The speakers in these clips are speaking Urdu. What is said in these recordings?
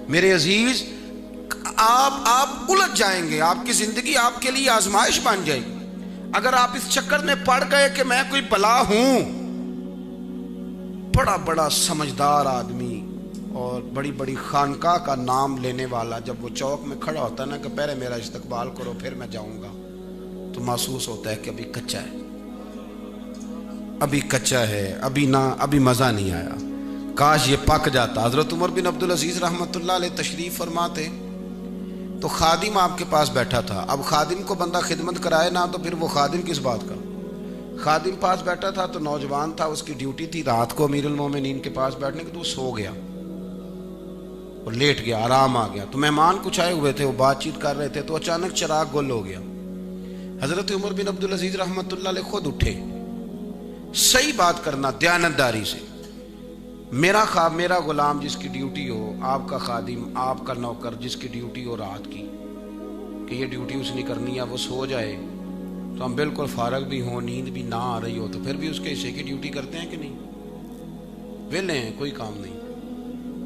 میرے عزیز آپ الجھ جائیں گے، آپ کی زندگی آپ کے لیے آزمائش بن جائے گی اگر آپ اس چکر میں پڑ گئے کہ میں کوئی بلا ہوں۔ بڑا بڑا سمجھدار آدمی اور بڑی بڑی خانقاہ کا نام لینے والا جب وہ چوک میں کھڑا ہوتا ہے نا کہ پہلے میرا استقبال کرو پھر میں جاؤں گا، تو محسوس ہوتا ہے کہ ابھی کچا ہے، ابھی کچا ہے، ابھی مزہ نہیں آیا، کاش یہ پک جاتا۔ حضرت عمر بن عبدالعزیز رحمۃ اللہ علیہ تشریف فرماتے تو خادم آپ کے پاس بیٹھا تھا۔ اب خادم کو بندہ خدمت کرائے نا تو پھر وہ خادم کس بات کا۔ خادم پاس بیٹھا تھا تو نوجوان تھا، اس کی ڈیوٹی تھی رات کو امیر المومنین کے پاس بیٹھنے کی، تو وہ سو گیا اور لیٹ گیا، آرام آ گیا۔ تو مہمان کچھ آئے ہوئے تھے، وہ بات چیت کر رہے تھے تو اچانک چراغ گل ہو گیا۔ حضرت عمر بن عبدالعزیز رحمۃ اللہ علیہ خود اٹھے، صحیح بات کرنا دیانتداری سے، میرا خواب میرا غلام جس کی ڈیوٹی ہو، آپ کا خادم آپ کا نوکر جس کی ڈیوٹی ہو رات کی، کہ یہ ڈیوٹی اس نے کرنی ہے، وہ سو جائے تو ہم بالکل فارغ بھی ہوں، نیند بھی نہ آ رہی ہو تو پھر بھی اس کے حصے کی ڈیوٹی کرتے ہیں کہ نہیں؟ ویلے ہیں، کوئی کام نہیں۔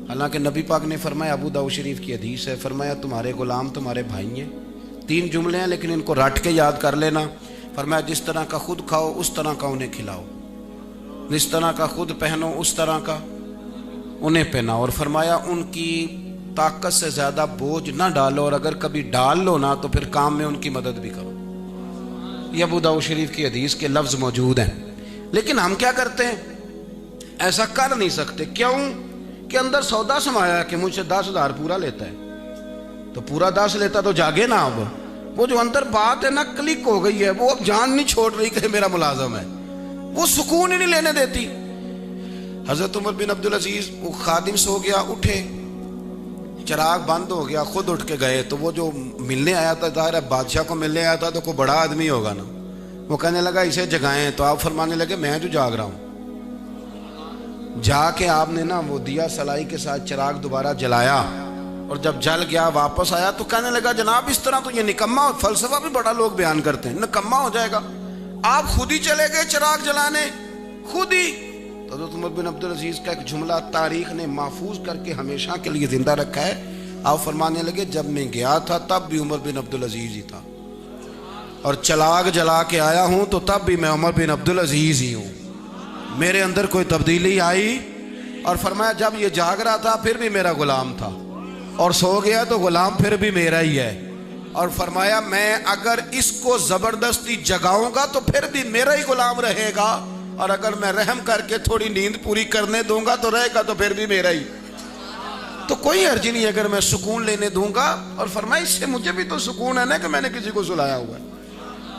حالانکہ نبی پاک نے فرمایا، ابو داؤد شریف کی حدیث ہے، فرمایا تمہارے غلام تمہارے بھائی ہیں۔ 3 جملے ہیں لیکن ان کو رٹ کے یاد کر لینا۔ فرمایا جس طرح کا خود کھاؤ اس طرح کا انہیں کھلاؤ، جس طرح کا خود پہنو اس طرح کا انہیں پہناؤ، اور فرمایا ان کی طاقت سے زیادہ بوجھ نہ ڈالو، اور اگر کبھی ڈال لو نا تو پھر کام میں ان کی مدد بھی کرو۔ یہ ابو داؤد شریف کی حدیث کے لفظ موجود ہیں، لیکن ہم کیا کرتے ہیں؟ ایسا کر نہیں سکتے۔ کیوں؟ کہ اندر سودا سمایا ہے کہ مجھ سے 10,000 پورا لیتا ہے، تو پورا 10 لیتا تو جاگے نا۔ اب وہ جو اندر بات ہے نا کلک ہو گئی ہے، وہ اب جان نہیں چھوڑ رہی کہ میرا ملازم ہے، وہ سکون ہی نہیں لینے دیتی۔ حضرت عمر بن عبدالعزیز، وہ خادم سو گیا، اٹھے، چراغ بند ہو گیا، خود اٹھ کے گئے تو وہ جو ملنے آیا تھا، ظاہر ہے بادشاہ کو ملنے آیا تھا تو کوئی بڑا آدمی ہوگا نا، وہ کہنے لگا اسے جگائیں، تو آپ فرمانے لگے میں جو جاگ رہا ہوں۔ جا کے آپ نے نا وہ دیا سلائی کے ساتھ چراغ دوبارہ جلایا، اور جب جل گیا واپس آیا تو کہنے لگا جناب اس طرح تو یہ نکما، فلسفہ بھی بڑا لوگ بیان کرتے ہیں، نکما ہو جائے گا، آپ خود ہی چلے گئے چراغ جلانے، خود ہی۔ تو حضرت عمر بن عبدالعزیز کا ایک جملہ تاریخ نے محفوظ کر کے ہمیشہ کے لیے زندہ رکھا ہے۔ آپ فرمانے لگے جب میں گیا تھا تب بھی عمر بن عبدالعزیز ہی تھا، اور چراغ جلا کے آیا ہوں تو تب بھی میں عمر بن عبدالعزیز ہی ہوں، میرے اندر کوئی تبدیلی آئی۔ اور فرمایا جب یہ جاگ رہا تھا پھر بھی میرا غلام تھا، اور سو گیا تو غلام پھر بھی میرا ہی ہے۔ اور فرمایا میں اگر اس کو زبردستی جگاؤں گا تو پھر بھی میرا ہی غلام رہے گا، اور اگر میں رحم کر کے تھوڑی نیند پوری کرنے دوں گا تو رہے گا تو پھر بھی میرا ہی۔ تو کوئی حرج نہیں اگر میں سکون لینے دوں گا۔ اور فرمایا اس سے مجھے بھی تو سکون ہے نا کہ میں نے کسی کو سلایا ہوا ہے،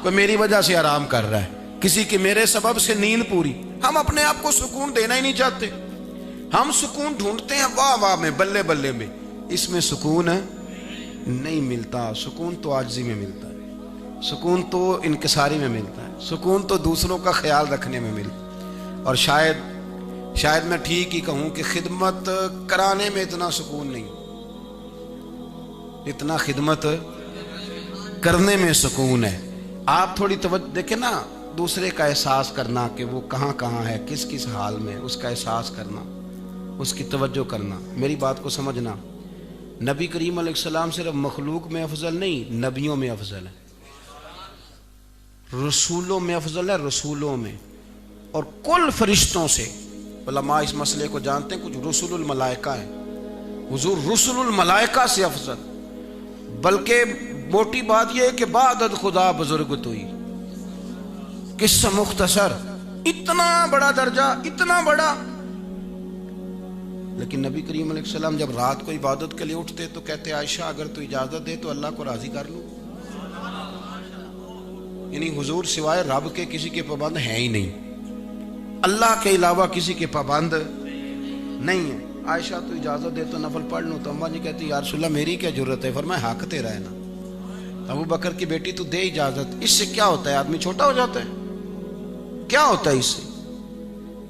کوئی میری وجہ سے آرام کر رہا ہے، کسی کی میرے سبب سے نیند پوری۔ ہم اپنے آپ کو سکون دینا ہی نہیں چاہتے، ہم سکون ڈھونڈتے ہیں واہ واہ میں، بلے بلے میں، اس میں سکون نہیں ملتا۔ سکون تو عاجزی میں ملتا ہے، سکون تو انکساری میں ملتا ہے، سکون تو دوسروں کا خیال رکھنے میں ملتا ہے۔ اور شاید میں ٹھیک ہی کہوں کہ خدمت کرانے میں اتنا سکون نہیں اتنا خدمت کرنے میں سکون ہے۔ آپ تھوڑی توجہ دیکھیں نا، دوسرے کا احساس کرنا کہ وہ کہاں کہاں ہے، کس کس حال میں، اس کا احساس کرنا، اس کی توجہ کرنا۔ میری بات کو سمجھنا، نبی کریم علیہ السلام صرف مخلوق میں افضل نہیں، نبیوں میں افضل ہے، رسولوں میں افضل ہے، رسولوں میں، اور کل فرشتوں سے۔ علماء اس مسئلے کو جانتے ہیں، کچھ رسول الملائکہ ہیں، حضور رسول الملائکہ سے افضل۔ بلکہ موٹی بات یہ ہے کہ بعدد خدا بزرگ توئی، قصہ مختصر، اتنا بڑا درجہ، اتنا بڑا۔ لیکن نبی کریم علیہ السلام جب رات کو عبادت کے لیے اٹھتے تو کہتے عائشہ اگر تو اجازت دے تو اللہ کو راضی کر لوں۔ یعنی حضور سوائے رب کے کسی کے پابند ہیں ہی نہیں، اللہ کے علاوہ کسی کے پابند نہیں ہے۔ عائشہ تو اجازت دے تو نفل پڑھ لوں، تو اماں جی کہتی یا رسول اللہ میری کیا ضرورت ہے، فرمایا حق تیرا ہے نا، ابو بکر کی بیٹی تو دے اجازت۔ اس سے کیا ہوتا ہے؟ آدمی چھوٹا ہو جاتا ہے؟ کیا ہوتا ہے اس سے؟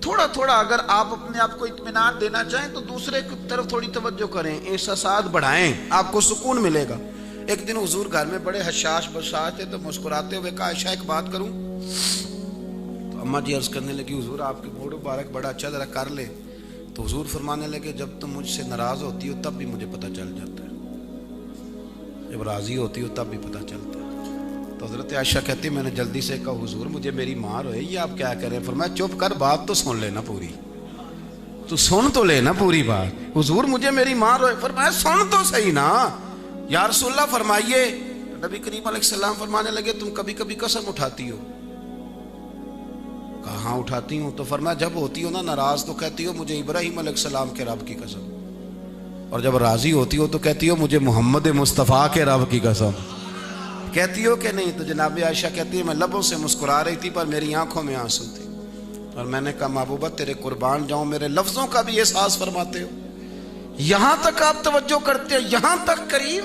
تھوڑا تھوڑا اگر آپ اپنے آپ کو اطمینان دینا چاہیں تو دوسرے کی طرف تھوڑی توجہ کریں، احساسات بڑھائیں، آپ کو سکون ملے گا۔ ایک دن حضور گھر میں بڑے حشاش بشاش تھے تو مسکراتے ہوئے کہا عائشہ ایک بات کروں؟ تو اماں جی عرض کرنے لگی حضور آپ کے موڑ مبارک بڑا اچھا، ذرا کر لے۔ تو حضور فرمانے لگے جب تم مجھ سے ناراض ہوتی ہو تب بھی مجھے پتہ چل جاتا ہے، جب راضی ہوتی ہو تب بھی پتہ چلتا ہے۔ تو حضرت عائشہ کہتی میں نے جلدی سے کہا حضور مجھے میری ماں روئے، یہ آپ کیا کہہ رہے ہیں؟ فرمایا چپ کر، بات تو سن لینا پوری، تو سن تو لینا پوری بات۔ حضور مجھے میری ماں روئے، فرمایا سن تو صحیح نا یا رسول اللہ فرمائیے۔ نبی کریم علیہ السلام فرمانے لگے تم کبھی کبھی قسم اٹھاتی ہو؟ کہاں اٹھاتی ہوں؟ تو فرمایا جب ہوتی ہو نا ناراض تو کہتی ہو مجھے ابراہیم علیہ السلام کے رب کی قسم، اور جب راضی ہوتی ہو تو کہتی ہو مجھے محمد مصطفیٰ کے رب کی قسم، کہتی ہو کہ نہیں؟ تو جناب عائشہ کہتی ہے میں لبوں سے مسکرا رہی تھی پر میری آنکھوں میں آنسو تھے، اور میں نے کہا محبوبہ تیرے قربان جاؤں، میرے لفظوں کا بھی احساس فرماتے ہو، یہاں تک آپ توجہ کرتے ہیں، یہاں تک کریم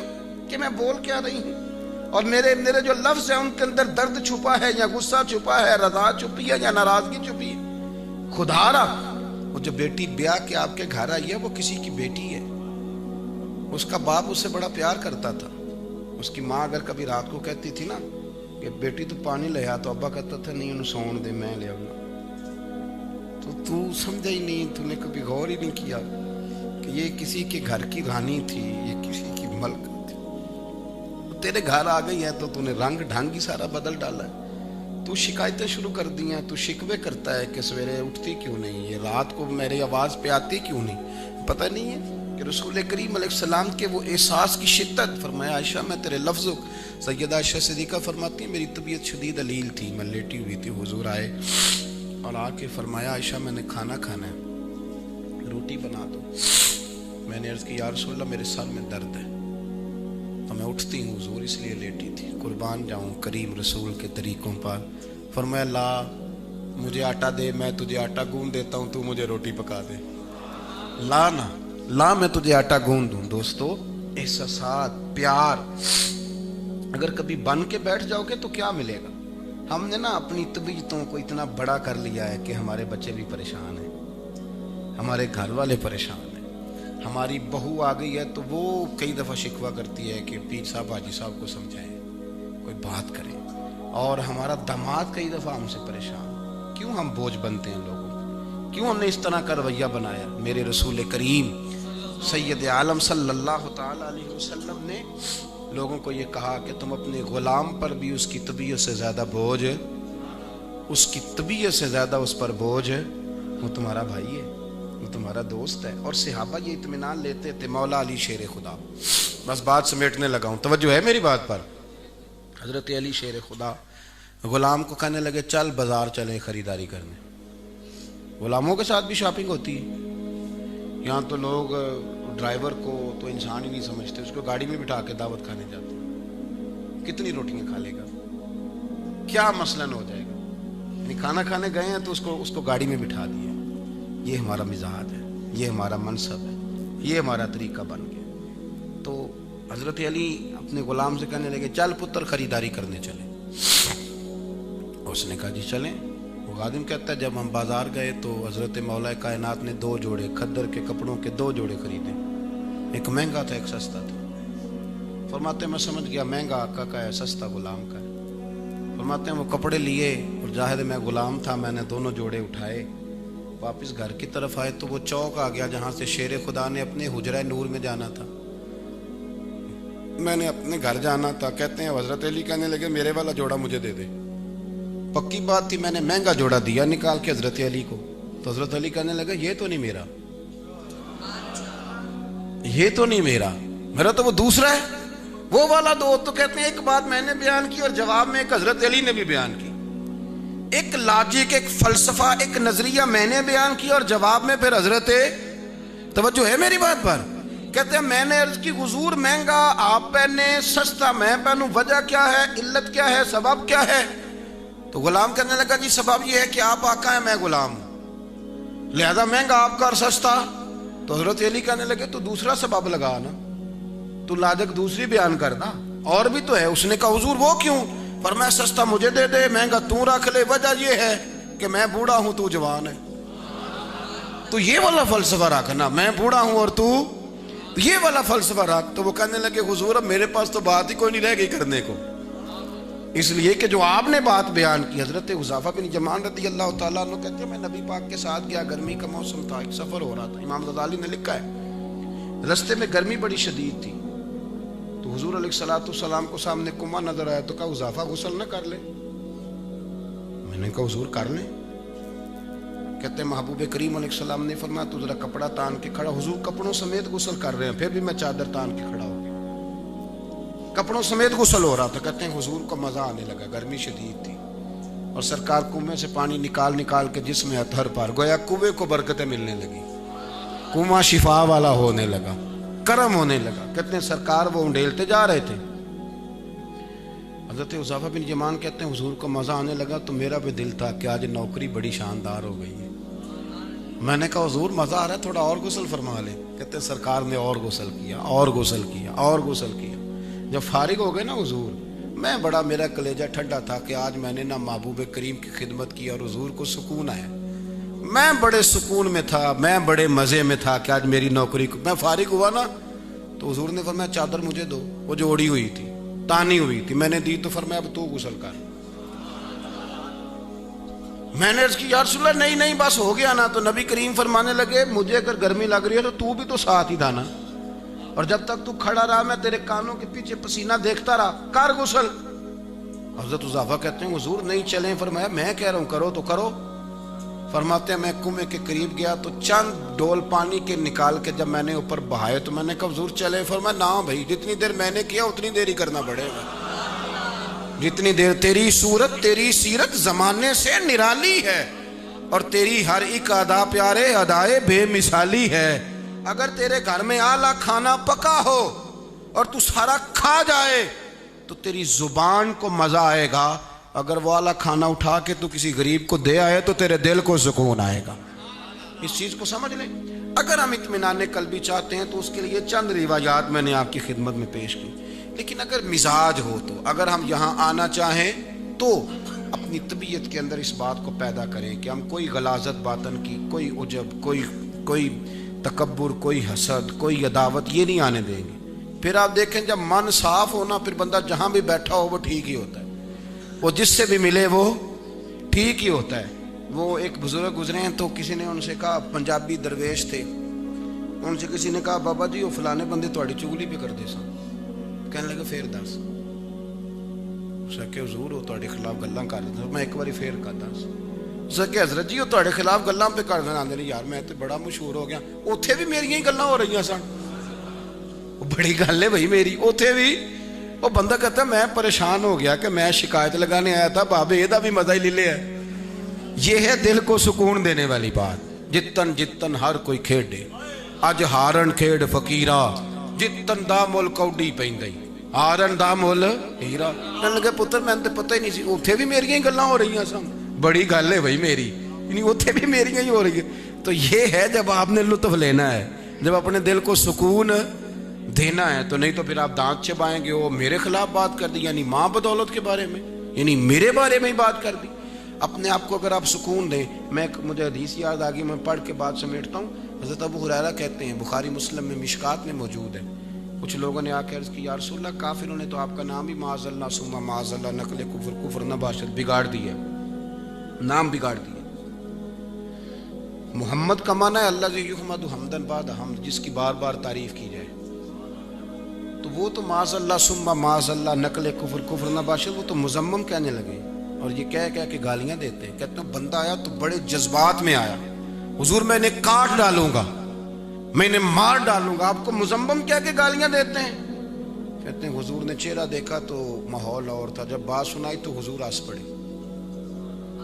کہ میں بول کیا رہی ہوں، اور میرے جو لفظ ہیں ان کے اندر درد چھپا ہے یا غصہ چھپا ہے، رضا چھپی ہے یا ناراضگی چھپی ہے؟ خدا را وہ جو بیٹی بیاہ کے آپ کے گھر آئی ہے وہ کسی کی بیٹی ہے، اس کا باپ اس سے بڑا پیار کرتا تھا، اس کی ماں اگر کبھی رات کو کہتی تھی نا کہ بیٹی تو پانی لے آ، تو ابا کہتا تھا نہیں انہوں سون دے میں لے آؤں، تو سمجھا ہی نہیں، تو نے کبھی غور ہی نہیں کیا کہ یہ کسی کے گھر کی رانی تھی، یہ کسی کی ملک تھی، تیرے گھر آ گئی ہے تو نے رنگ ڈھنگ ہی سارا بدل ڈالا ہے، تو شکایتیں شروع کر دی ہیں، تو شکوے کرتا ہے کہ سویرے اٹھتی کیوں نہیں، یہ رات کو میری آواز پہ آتی کیوں نہیں، پتہ نہیں ہے کہ رسول کریم علیہ السلام کے وہ احساس کی شدت۔ فرمایا عائشہ میں تیرے لفظوں، سیدہ عائشہ صدیقہ فرماتی ہیں میری طبیعت شدید علیل تھی، میں لیٹی ہوئی تھی، حضور آئے اور آ کے فرمایا عائشہ میں نے کھانا کھانا ہے، روٹی بنا دو۔ میں نے عرض کی یا رسول اللہ میرے سر میں درد ہے، تو میں اٹھتی ہوں حضور اس لیے لیٹی تھی، قربان جاؤں کریم رسول کے طریقوں پر۔ فرمایا لا مجھے آٹا دے، میں تجھے آٹا گوندھ دیتا ہوں، تو مجھے روٹی پکا دے۔ لا نا لا میں تجھے آٹا گوندھ دوں۔ دوستو احساسات، پیار اگر کبھی بن کے بیٹھ جاؤ گے تو کیا ملے گا؟ ہم نے نا اپنی طبیعتوں کو اتنا بڑا کر لیا ہے کہ ہمارے بچے بھی پریشان ہیں، ہمارے گھر والے پریشان ہیں، ہماری بہو آ گئی ہے تو وہ کئی دفعہ شکوہ کرتی ہے کہ پیر صاحب حاجی صاحب کو سمجھائیں، کوئی بات کریں، اور ہمارا داماد کئی دفعہ ہم سے پریشان۔ کیوں ہم بوجھ بنتے ہیں لوگوں کو؟ کیوں ہم نے اس طرح کا رویہ بنایا؟ میرے رسول کریم سید عالم صلی اللہ تعالی علیہ وسلم نے لوگوں کو یہ کہا کہ تم اپنے غلام پر بھی اس کی طبیعت سے زیادہ بوجھ، اس کی طبیعت سے زیادہ اس پر بوجھ، وہ تمہارا بھائی ہے، وہ تمہارا دوست ہے۔ اور صحابہ یہ اطمینان لیتے تھے۔ مولا علی شیر خدا، بس بات سمیٹنے لگا ہوں، توجہ ہے میری بات پر۔ حضرت علی شیر خدا غلام کو کہنے لگے چل بازار چلیں خریداری کرنے۔ غلاموں کے ساتھ بھی شاپنگ ہوتی ہے، یہاں تو لوگ ڈرائیور کو تو انسان ہی نہیں سمجھتے، اس کو گاڑی میں بٹھا کے دعوت کھانے جاتے ہیں، کتنی روٹیاں کھا لے گا، کیا مثلاً ہو جائے گا، یعنی کھانا کھانے گئے ہیں تو اس کو گاڑی میں بٹھا دیا۔ یہ ہمارا مزاج ہے، یہ ہمارا منصب ہے، یہ ہمارا طریقہ بن گیا۔ تو حضرت علی اپنے غلام سے کہنے لگے چل پتر خریداری کرنے چلے۔ اس نے کہا جی چلیں۔ وہ خادم کہتا ہے جب ہم بازار گئے تو حضرت مولا کائنات نے 2 جوڑے کھدر کے کپڑوں کے 2 جوڑے خریدے، ایک مہنگا تھا ایک سستا تھا۔ فرماتے ہیں میں سمجھ گیا مہنگا آقا کا ہے، سستا غلام کا ہے۔ فرماتے ہیں وہ کپڑے لیے اور ظاہر میں غلام تھا، میں نے دونوں جوڑے اٹھائے، واپس گھر کی طرف آئے تو وہ چوک آ گیا جہاں سے شیر خدا نے اپنے حجرہ نور میں جانا تھا، میں نے اپنے گھر جانا تھا۔ کہتے ہیں حضرت علی کہنے لگے میرے والا جوڑا مجھے دے دے۔ پکی بات تھی، میں نے مہنگا جوڑا دیا نکال کے حضرت علی کو، تو حضرت علی کہنے لگے یہ تو نہیں میرا، یہ تو نہیں میرا، میرا تو وہ دوسرا ہے، وہ والا دو۔ تو کہتے ہیں ایک بات میں نے بیان کی اور جواب میں ایک حضرت علی نے بھی بیان کی، ایک لاجک، ایک فلسفہ، ایک نظریہ میں نے بیان کی اور جواب میں پھر حضرت، توجہ ہے میری بات پر۔ کہتے ہیں میں نے عرض کی حضور مہنگا آپ پہنے، سستا میں پہنوں، وجہ کیا ہے، علت کیا ہے، سبب کیا ہے؟ تو غلام کہنے لگا جی سبب یہ ہے کہ آپ آقا ہیں میں غلام ہوں، لہذا مہنگا آپ کا اور سستا۔ تو حضرت علی کہنے لگے تو دوسرا سبب لگا نا، تو لاجک دوسری بیان کرنا، اور بھی تو ہے۔ اس نے کہا حضور وہ کیوں؟ فرمایا سستا مجھے دے دے، مہنگا تو رکھ لے، وجہ یہ ہے کہ میں بوڑھا ہوں تو جوان ہے، تو یہ والا فلسفہ رکھنا، میں بوڑھا ہوں اور تو یہ والا فلسفہ رکھ۔ تو وہ کہنے لگے حضور اب میرے پاس تو بات ہی کوئی نہیں رہ گئی کرنے کو، اس لیے کہ جو آپ نے بات بیان کی، حضرت حذیفہ بن یمان رضی اللہ تعالیٰ عنہ کہتے ہیں میں نبی پاک کے ساتھ گیا، گرمی کا موسم تھا، ایک سفر ہو رہا تھا، امام غزالی نے لکھا ہے رستے میں گرمی بڑی شدید تھی، تو حضور علیہ الصلوۃ والسلام کو سامنے کنواں نظر آیا تو کہا حذیفہ غسل نہ کر لے؟ میں نے کہا حضور کر لیں۔ کہتے ہیں محبوب کریم علیہ السلام نے فرمایا تو ذرا کپڑا تان کے کھڑا، حضور کپڑوں سمیت غسل کر رہے ہیں، پھر بھی میں چادر تان کے کھڑا ہو گیا، کپڑوں سمیت غسل ہو رہا تھا۔ کہتے ہیں حضور کو مزہ آنے لگا، گرمی شدید تھی، اور سرکار کنویں سے پانی نکال نکال کے جسم اطہر پر، گویا کنویں کو برکتیں ملنے لگی، کنواں شفا والا ہونے لگا، کرم ہونے لگا۔ کہتے ہیں سرکار وہ انڈیلتے جا رہے تھے، حضرت حذیفہ بن یمان کہتے ہیں حضور کو مزہ آنے لگا تو میرا بھی دل تھا کہ آج نوکری بڑی شاندار ہو گئی ہے۔ میں نے کہا حضور مزہ آ رہا ہے، تھوڑا اور غسل فرما لیں۔ کہتے ہیں سرکار نے اور غسل کیا، اور غسل کیا، اور غسل کیا۔ جب فارغ ہو گئے نا حضور، میں بڑا، میرا کلیجہ ٹھنڈا تھا کہ آج میں نے نہ محبوب کریم کی خدمت کی اور حضور کو سکون آیا، میں بڑے سکون میں تھا، میں بڑے مزے میں تھا کہ آج میری نوکری کو، میں فارغ ہوا نا تو حضور نے فرمایا چادر مجھے دو، وہ جو اوڑی ہوئی تھی، تانی ہوئی تھی، میں نے دی تو فرمایا اب تو غسل کر۔ میں نے عرض کی یا رسول اللہ نہیں بس ہو گیا نا، تو نبی کریم فرمانے لگے مجھے اگر گرمی لگ رہی ہے تو بھی تو ساتھ ہی تھا نا، اور جب تک تو کھڑا رہا میں تیرے کانوں کے پیچھے پسینہ دیکھتا رہا، کر غسل۔ حضرت حذیفہ کہتے ہیں حضور نہیں چلیں، فرمایا میں کہہ رہا ہوں کرو تو کرو۔ فرماتے ہیں میں کنویں کے قریب گیا تو چند ڈول پانی کے نکال کے جب میں نے اوپر بہائے تو میں نے کہا حضور چلیں، فرمایا نہ بھائی جتنی دیر میں نے کیا اتنی دیر ہی کرنا پڑے گا، جتنی دیر تیری صورت تیری سیرت زمانے سے نرالی ہے، اور تیری ہر ایک ادا پیارے ادائے بے مثالی ہے۔ اگر تیرے گھر میں اعلیٰ کھانا پکا ہو اور تو سارا کھا جائے تو تیری زبان کو مزہ آئے گا، اگر وہ اعلیٰ کھانا اٹھا کے تو کسی غریب کو دے آئے تو تیرے دل کو سکون آئے گا۔ اس چیز کو سمجھ لیں۔ اگر ہم اطمینان قلبی چاہتے ہیں تو اس کے لیے چند روایات میں نے آپ کی خدمت میں پیش کی، لیکن اگر مزاج ہو تو، اگر ہم یہاں آنا چاہیں تو اپنی طبیعت کے اندر اس بات کو پیدا کریں کہ ہم کوئی غلاظت باطن کی، کوئی عجب، کوئی تکبر، کوئی حسد، کوئی عداوت یہ نہیں آنے دیں گے۔ پھر آپ دیکھیں جب من صاف ہونا پھر بندہ جہاں بھی بیٹھا ہو وہ ٹھیک ہی ہوتا ہے، وہ جس سے بھی ملے وہ ٹھیک ہی ہوتا ہے۔ وہ ایک بزرگ گزرے ہیں تو کسی نے ان سے کہا، پنجابی درویش تھے، ان سے کسی نے کہا بابا جی وہ فلانے بندے تھوڑی چگلی پہ کر دے سن، کہنے لگے پھر دس، کہ حضور وہ تھوڑے خلاف گلاں کر رہے تھے، میں ایک باری پھر کر دس، کہ حضرت جی وہ تھوڑے خلاف گلاں پہ کر رہے ہیں، یار میں تو بڑا مشہور ہو گیا، اوتھے بھی میری ہی گلاں ہو رہی ہیں سن، بڑی گل ہے بھائی میری، اوتھے بھی۔ وہ بندہ کہتا ہے میں پریشان ہو گیا کہ میں شکایت لگانے آیا تھا، بابے یہ بھی مزہ ہی لے لیا ہے۔ یہ ہے دل کو سکون دینے والی بات۔ جتن ہر کوئی کھیڈے، اج ہارن کھیڈ فقیرا، جتن دا مول کوڈی پیندی، ہارن دا مول ہیرا۔ کہنے لگے پتر میں تو پتہ ہی نہیں سی، اوتھے بھی میری ہی گلاں ہو رہی ہیں سن، بڑی گل ہے بھائی میری، یعنی اوتھے بھی میری ہی ہو رہی ہے۔ تو یہ ہے جب آپ نے لطف لینا ہے، جب اپنے دل کو سکون دینا ہے، تو نہیں تو پھر آپ دانت چبائیں گے، وہ میرے خلاف بات کر دی، یعنی ماں بدولت کے بارے میں، یعنی میرے بارے میں ہی بات کر دی۔ اپنے آپ کو اگر آپ سکون دیں، مجھے حدیث یاد آ گئی، میں پڑھ کے بات سمیٹتا ہوں۔ حضرت ابو ہریرہ کہتے ہیں، بخاری مسلم میں مشکات میں موجود ہے، کچھ لوگوں نے آ کے عرض کی یا رسول اللہ کافروں نے تو آپ کا نام ہی معاذ اللہ ثم معاذ اللہ نقل کفر نباشت بگاڑ دیا، نام بگاڑ دیا۔ محمد کا معنی ہے اللہ یحمد حمدن بعد حمد، جس کی بار بار تعریف کی جائے، تو وہ تو معاذ اللہ ثم معاذ اللہ نقل کفر نباشت، وہ تو مذمم کہنے لگے، اور یہ کہہ کے گالیاں دیتے ہیں۔ کہتے ہیں بندہ آیا تو بڑے جذبات میں آیا، حضور میں نے کاٹ ڈالوں گا، میں نے مار ڈالوں گا، آپ کو مذمم کہہ کے گالیاں دیتے ہیں۔ کہتے ہیں حضور نے چہرہ دیکھا تو ماحول اور تھا، جب بات سنائی تو حضور ہنس پڑے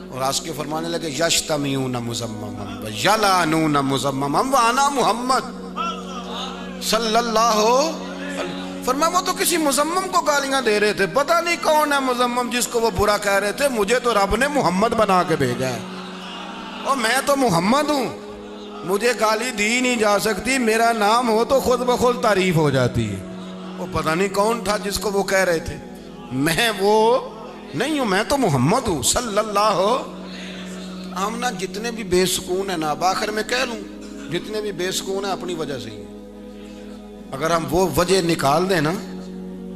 اور ہنس کے فرمانے لگے یشتمیون مذمما یلعنون مذمما وانا محمد صلی اللہ علیہ۔ فرمایا وہ تو کسی مذمم کو گالیاں دے رہے تھے، پتہ نہیں کون ہے مذمم جس کو وہ برا کہہ رہے تھے، مجھے تو رب نے محمد بنا کے بھیجا ہے، اور میں تو محمد ہوں، مجھے گالی دی نہیں جا سکتی، میرا نام ہو تو خود بخود تعریف ہو جاتی ہے۔ وہ پتہ نہیں کون تھا جس کو وہ کہہ رہے تھے، میں وہ نہیں ہوں، میں تو محمد ہوں صلی اللہ۔ ہم نا جتنے بھی بے سکون ہیں نا، اب آخر میں کہہ لوں، جتنے بھی بے سکون ہیں اپنی وجہ سے ہی، اگر ہم وہ وجہ نکال دیں نا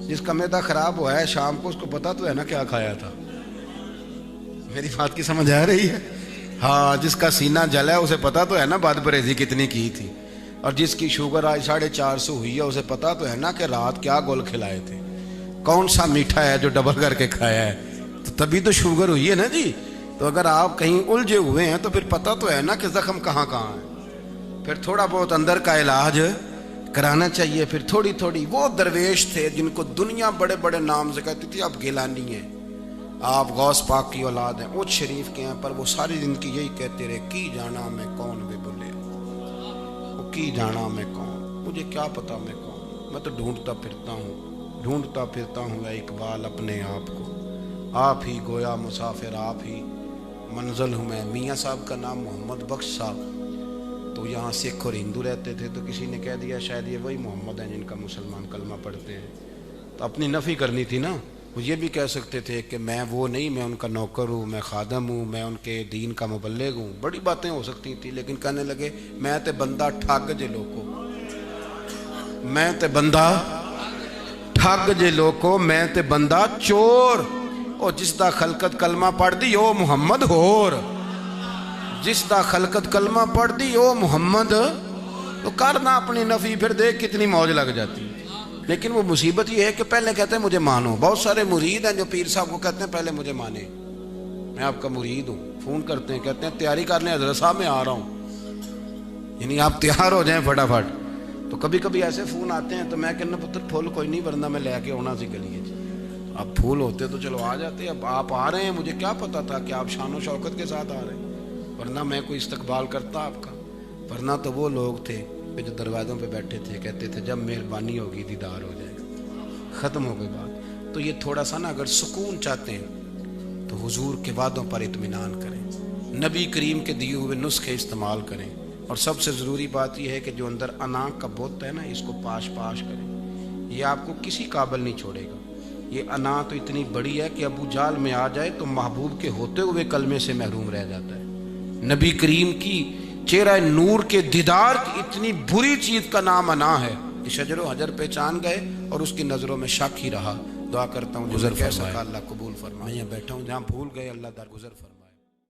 جس کا معدہ خراب ہوا ہے شام کو، اس کو پتا تو ہے نا کیا کھایا تھا. میری بات کی سمجھ آ رہی ہے؟ ہاں، جس کا سینہ جلا ہے اسے پتا تو ہے نا بد پرہیزی کتنی کی تھی. اور جس کی شوگر آج 450 ہوئی ہے اسے پتا تو ہے نا کہ رات کیا گول کھلائے تھے، کون سا میٹھا ہے جو ڈبل کر کے کھایا ہے. تو تبھی تو شوگر ہوئی ہے نا جی. تو اگر آپ کہیں الجھے ہوئے ہیں تو پھر پتا تو ہے نا کہ زخم کہاں کہاں ہے. پھر تھوڑا بہت اندر کا علاج کرانا چاہیے. پھر تھوڑی تھوڑی. وہ درویش تھے جن کو دنیا بڑے بڑے نام سے کہتی تھی آپ گیلانی ہیں، آپ غوث پاک کی اولاد ہیں، اونچ شریف کے ہیں، پر وہ ساری زندگی یہی کہتے رہے کی جانا میں کون بے بولے، وہ کی جانا میں کون، مجھے کیا پتا میں کون، میں تو ڈھونڈتا پھرتا ہوں اے اقبال اپنے آپ کو، آپ ہی گویا مسافر، آپ ہی منزل ہوں میں. میاں صاحب کا نام محمد بخش صاحب، تو یہاں سکھ اور ہندو رہتے تھے، تو کسی نے کہہ دیا شاید یہ وہی محمد ہیں جن کا مسلمان کلمہ پڑھتے ہیں. تو اپنی نفی کرنی تھی نا. وہ یہ بھی کہہ سکتے تھے کہ میں وہ نہیں، میں ان کا نوکر ہوں، میں خادم ہوں، میں ان کے دین کا مبلغ ہوں. بڑی باتیں ہو سکتی تھیں، لیکن کہنے لگے میں تے بندہ ٹھگ جے لوکو، میں تے بندہ ٹھگ جے لوکو، میں تے بندہ چور. او جس دا خلقت کلمہ پڑھ دی او محمد ہور، جس دا خلقت کلمہ پڑھ دی او محمد. تو کرنا اپنی نفی، پھر دیکھ کتنی موج لگ جاتی. لیکن وہ مصیبت یہ ہے کہ پہلے کہتے ہیں مجھے مانو. بہت سارے مرید ہیں جو پیر صاحب کو کہتے ہیں پہلے مجھے مانے، میں آپ کا مرید ہوں. فون کرتے ہیں کہتے ہیں تیاری کر لیں حضرت صاحب میں آ رہا ہوں، یعنی آپ تیار ہو جائیں فٹافٹ. تو کبھی کبھی ایسے فون آتے ہیں تو میں کہنا پتر پھول کوئی نہیں، ورنہ میں لے کے آنا سی گلیے. اب پھول ہوتے تو چلو آ جاتے. اب آپ آ رہے ہیں، مجھے کیا پتا تھا کہ آپ شان و شوکت کے ساتھ آ رہے ہیں، ورنہ میں کوئی استقبال کرتا آپ کا. ورنہ تو وہ لوگ تھے جو دروازوں پہ بیٹھے تھے، کہتے تھے جب مہربانی ہوگی دیدار ہو جائے گا، ختم ہو گئی بات. تو یہ تھوڑا سا نا اگر سکون چاہتے ہیں تو حضور کے وعدوں پر اطمینان کریں، نبی کریم کے دیے ہوئے نسخے استعمال کریں. اور سب سے ضروری بات یہ ہے کہ جو اندر انا کا بت ہے نا، اس کو پاش کریں. یہ آپ کو کسی قابل نہیں چھوڑے گا. یہ انا تو اتنی بڑی ہے کہ ابو جال میں آ جائے تو محبوب کے ہوتے ہوئے کلمے سے محروم رہ جاتا ہے. نبی کریم کی چہرہ نور کے دیدار کی اتنی بری چیز کا نام انا ہے کہ شجر و حجر پہچان گئے اور اس کی نظروں میں شک ہی رہا. دعا کرتا ہوں گزر کیسا اللہ قبول فرمائے. میں بیٹھا ہوں جہاں بھول گئے اللہ در گزر فرمائے.